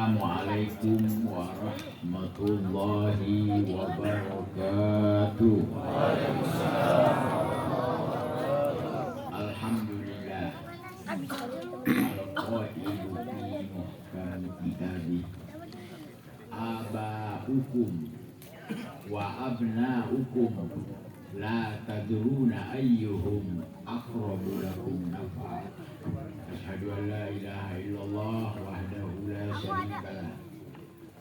Assalamualaikum warahmatullahi wabarakatuh. Alhamdulillah. Al-Qailu fi muhkam kitabih. Aba'ukum wa abna'ukum la tadruna ayyuhum aqrabu lakum naf'a. Asyhadu an la ilaha illallah wahdahu la syarika lah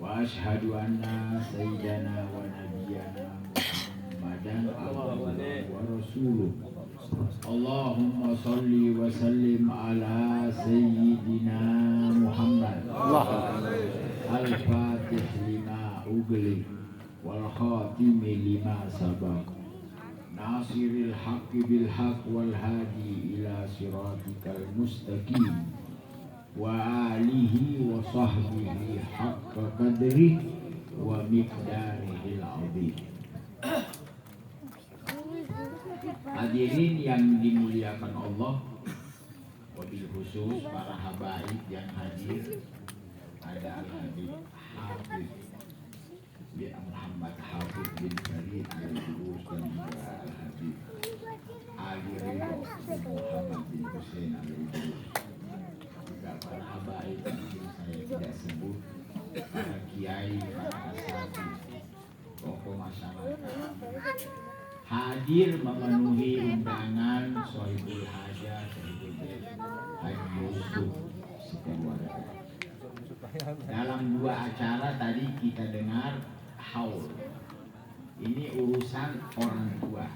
wa asyhadu anna sayyidana wa nabiyyana Muhammadan abduhu wa rasuluh. Allahumma salli wa sallim ala sayyidina Muhammad al-fatih lima ughliq wal khatimi lima sabaq nasiril haqqi bil haqq wal hadi ila siratikal mustaqim wa alihi wa sahbihi haqqa qadri wa miqdarihil azim. Hadirin yang dimuliakan Allah, wabil khusus para habaib yang hadir, ada Al-Habib Hafiz bin Muhammad Hafiz bin Farid bin Lurus dan juga Al-Habib Ali Ridho bin Muhammad bin Hussein Al-Lurus. Juga para habaib yang saya tidak sebut, para kiai, para asatidz, tokoh masyarakat hadir memenuhi undangan Sohibul Hajah Sohibul Haji Yusuf sekeluarga. Dalam dua acara tadi kita dengar haul, ini urusan orang tua.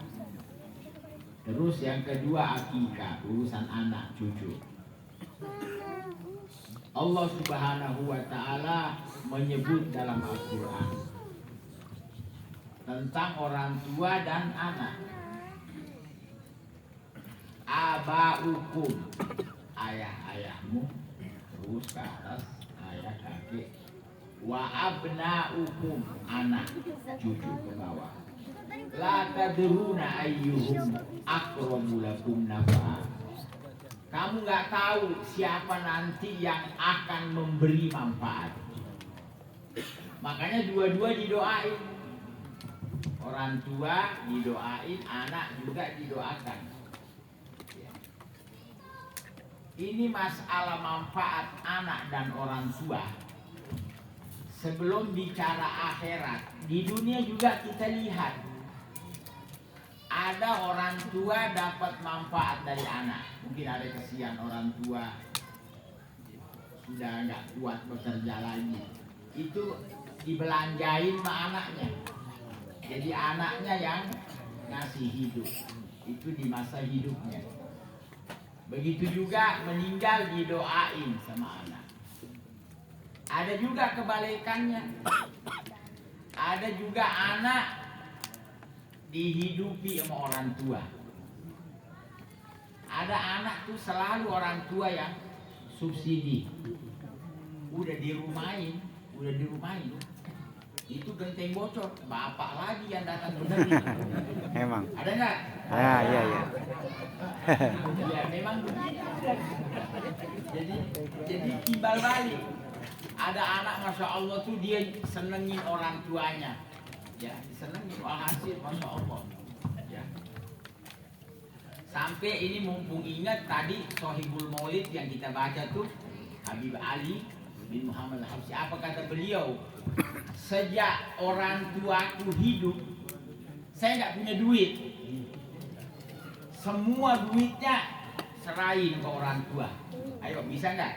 Terus yang kedua akikah, urusan anak cucu. Allah Subhanahu wa ta'ala menyebut dalam Al-Quran tentang orang tua dan anak. Aba'ukum, ayah-ayahmu, terus ke atas ayah kakek. Wa abna'ukum, anak cucu ke bawah. La tadruna ayyuhum aqrabu lakum naf'a. Kamu nggak tahu siapa nanti yang akan memberi manfaat. Makanya dua-dua didoain. Orang tua didoain, anak juga didoakan. Ini masalah manfaat anak dan orang tua. Sebelum bicara akhirat, di dunia juga kita lihat ada orang tua dapat manfaat dari anak. Mungkin ada kesian orang tua sudah nggak kuat bekerja lagi, itu dibelanjain sama anaknya. Jadi anaknya yang ngasih hidup, itu di masa hidupnya. Begitu juga meninggal didoain sama anak. Ada juga kebalikannya. Ada juga anak dihidupi sama orang tua. Ada anak tuh selalu orang tua yang subsidi. Udah dirumahin. Itu genteng bocor, bapak lagi yang datang benerin. Emang. Ada nggak? Ah, iya. Ya memang begitu. Jadi timbal balik. Ada anak masya Allah tuh dia senengin orang tuanya. Ya, senengin hasil masya Allah. Ya. Sampai ini mumpung ingat tadi Sohibul Maulid yang kita baca tuh Habib Ali bin Muhammad Al-Habsyi. Apa kata beliau? Sejak orang tuaku hidup, saya nggak punya duit. Semua duitnya serahin ke orang tua. Ayo, bisa nggak?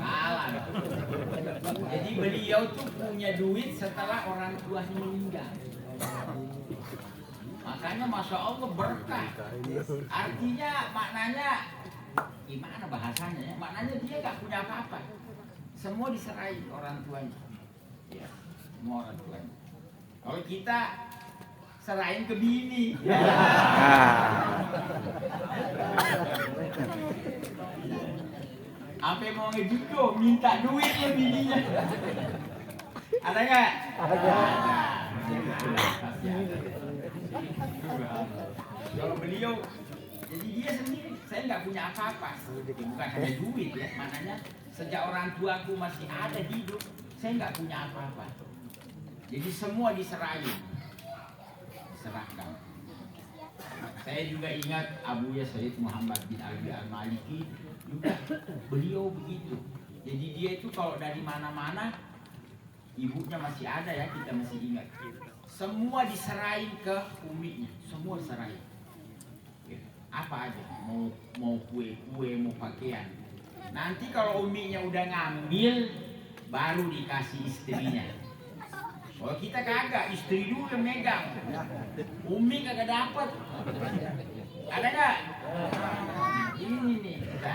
Kalah. Jadi beliau tuh punya duit setelah orang tuanya meninggal. Makanya masya Allah berkah. Artinya maknanya gimana bahasanya? Maknanya dia nggak punya apa-apa. Semua diserahin orang tuanya. Ya, semua orang tuanya. Kalau kita serahin ke bini. Ya. Sampai mau ngejudo minta duit ya bininya. Ada nggak? Ada. Kalau beliau, jadi dia sendiri, saya nggak punya apa-apa. Bukan hanya duit ya, maknanya Sejak orang tuaku masih ada hidup, saya nggak punya apa-apa. Jadi semua diserahkan. Saya juga ingat Abuya Sayyid Muhammad bin Abi Al-Maliki juga beliau begitu. Jadi dia itu kalau dari mana-mana ibunya masih ada ya, kita masih ingat. Semua diserahin ke uminya, semua diserahin. Apa aja, mau kue, mau pakaian. Nanti kalau uminya udah ngambil, baru dikasih istrinya. Kalau kita kagak, istri dulu yang megang. Umi kagak dapet. Ada nggak? Ini nih, kita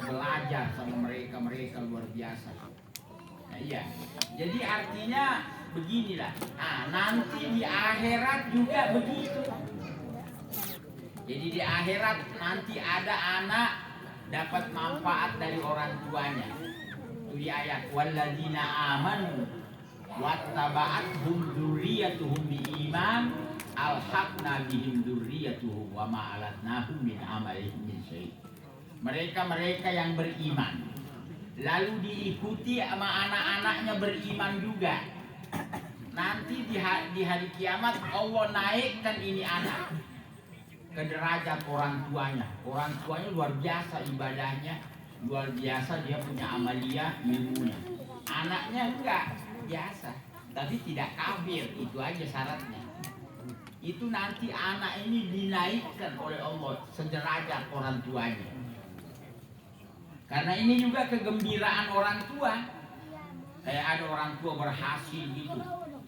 belajar sama mereka luar biasa. Nah, iya. Jadi artinya beginilah. Nah, nanti di akhirat juga begitu. Jadi di akhirat nanti ada anak dapat manfaat dari orang tuanya. Itu di ayat walladzina amanu wattaba'athum dzurriyyatuhum biiman alhaqna bihim dzurriyyatuhum wa ma alatnahum min amalihim min syai'. Mereka yang beriman lalu diikuti sama anak-anaknya beriman juga. Nanti di hari kiamat Allah naikkan ini anak ke derajat orang tuanya. Orang tuanya luar biasa ibadahnya, luar biasa dia punya amaliyah ilmunya. Anaknya enggak biasa, tapi tidak kafir, itu aja syaratnya. Itu nanti anak ini dinaikkan oleh Allah sederajat orang tuanya. Karena ini juga kegembiraan orang tua. Kayak ada orang tua berhasil gitu,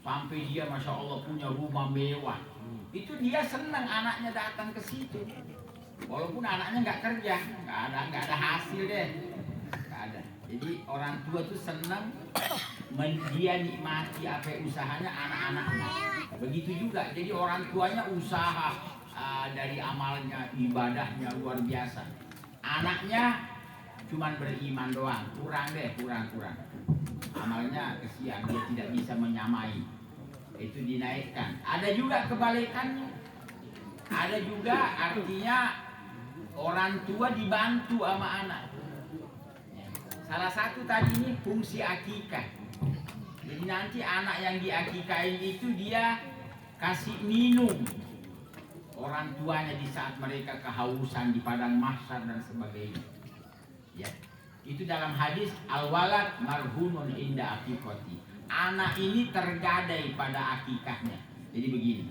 sampai dia masya Allah punya rumah mewah. Itu dia senang anaknya datang ke situ. Walaupun anaknya nggak kerja, nggak ada hasil deh, nggak ada. Jadi orang tua tuh senang dia nikmati apa usahanya anak-anaknya. Begitu juga. Jadi orang tuanya usaha dari amalnya, ibadahnya luar biasa. Anaknya cuman beriman doang, kurang. Amalnya kesian, dia tidak bisa menyamai. Itu dinaikkan. Ada juga kebalikannya. Ada juga artinya orang tua dibantu sama anak. Salah satu tadi ini fungsi akikah. Jadi nanti anak yang diakikahin itu dia kasih minum orang tuanya di saat mereka kehausan di padang mahsyar dan sebagainya. Ya. Itu dalam hadis al-walad marhumun inda aqiqati. Anak ini tergadai pada akikahnya. Jadi begini.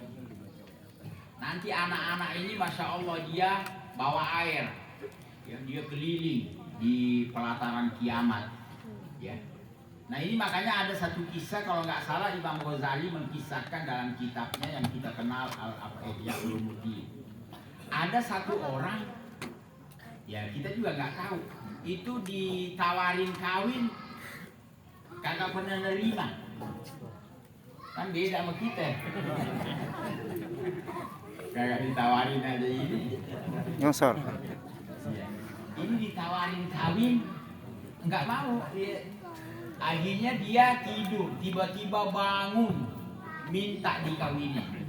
Nanti anak-anak ini masya Allah dia bawa air, ya, dia keliling di pelataran kiamat. Ya. Nah ini makanya ada satu kisah kalau nggak salah Imam Ghazali mengkisahkan dalam kitabnya yang kita kenal Al-Ihya Ulumuddin. Ada satu orang, ya kita juga nggak tahu, itu ditawarin kawin kagak pernah nerima. Kan beda sama kita. Kagak ditawarin aja ini. Nyosor. Ini ditawarin kawin nggak mau. Akhirnya dia tidur, tiba-tiba bangun minta dikawinin.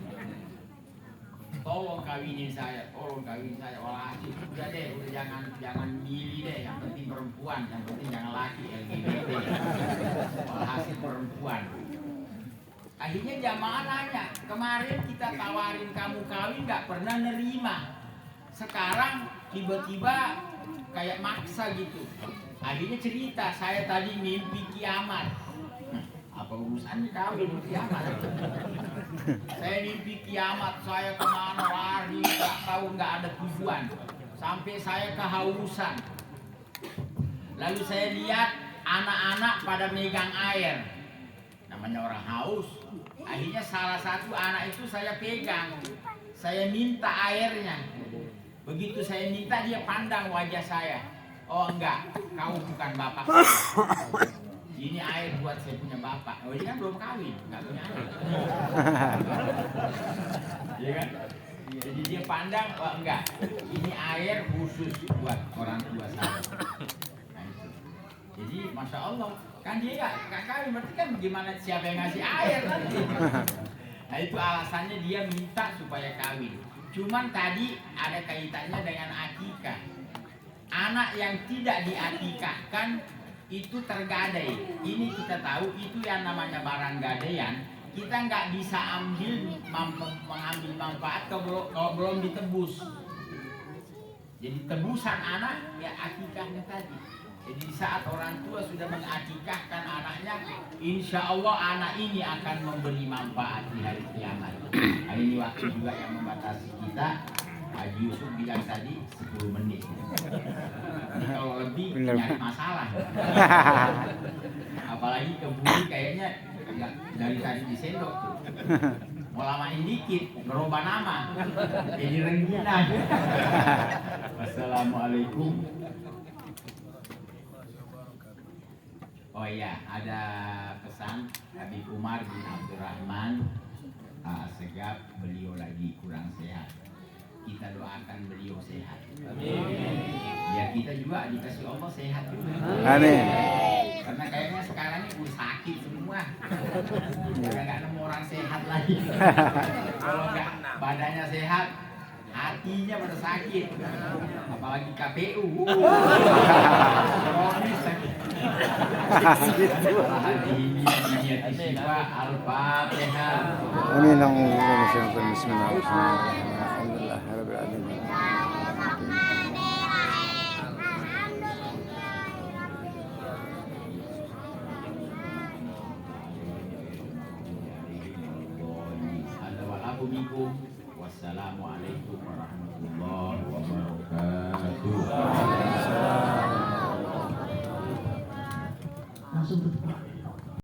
Tolong kawinin saya. Walhasil udah deh, udah jangan milih deh. Yang penting perempuan, yang penting jangan laki LGBT. Walhasil perempuan. Akhirnya jamaah nanya, kemarin kita tawarin kamu kawin nggak pernah nerima. Sekarang tiba-tiba kayak maksa gitu. Akhirnya cerita, saya tadi mimpi kiamat. Apa urusannya kawin kiamat? Saya mimpi kiamat, saya kemana lari, nggak tahu, nggak ada tujuan. Sampai saya kehausan. Lalu saya lihat anak-anak pada megang air. Namanya orang haus. Akhirnya salah satu anak itu saya pegang. Saya minta airnya. Begitu saya minta, dia pandang wajah saya. Oh enggak, kau bukan bapak saya. Ini air buat saya punya bapak. Oh dia kan belum kawin, nggak punya air. Iya kan? Jadi dia pandang, oh enggak, ini air khusus buat orang tua saya. Nah, itu. Jadi masya Allah, kan dia nggak kawin, berarti kan gimana siapa yang ngasih air nanti? Nah itu alasannya dia minta supaya kawin. Cuman tadi ada kaitannya dengan akikah. anak yang tidak diakikahkan itu tergadai. Ini kita tahu itu yang namanya barang gadaian. Kita nggak bisa mengambil manfaat kalau belum ditebus. Jadi tebusan anak ya akikahnya tadi. Jadi saat orang tua sudah mengakikahkan anaknya, insya Allah anak ini akan memberi manfaat di hari kiamat. Nah, ini waktu juga yang membatasi kita. Haji Yusuf bilang tadi 10 menit. Ini kalau lebih nyari masalah. Apalagi kebuli kayaknya dari tadi disendok tuh. Mau lamain dikit, berubah nama. Jadi rengginang. Wassalamualaikum. Oh iya, ada pesan Habib Umar bin Abdurrahman Segaf, beliau lagi kurang sehat. Kita doakan beliau sehat. Amin. Ya kita juga dikasih Allah sehat juga. Amin. Karena kayaknya sekarang ini sakit semua. Nggak nemu orang sehat lagi. Kalau nggak badannya sehat, hatinya pada sakit. Apalagi KPU. Kronis sakit. Al-Fatihah. Amin. Bismillahirrahmanirrahim. Alhamdulillah rabbil alamin. Wassalamualaikum warahmatullahi wabarakatuh. Langsung tutup.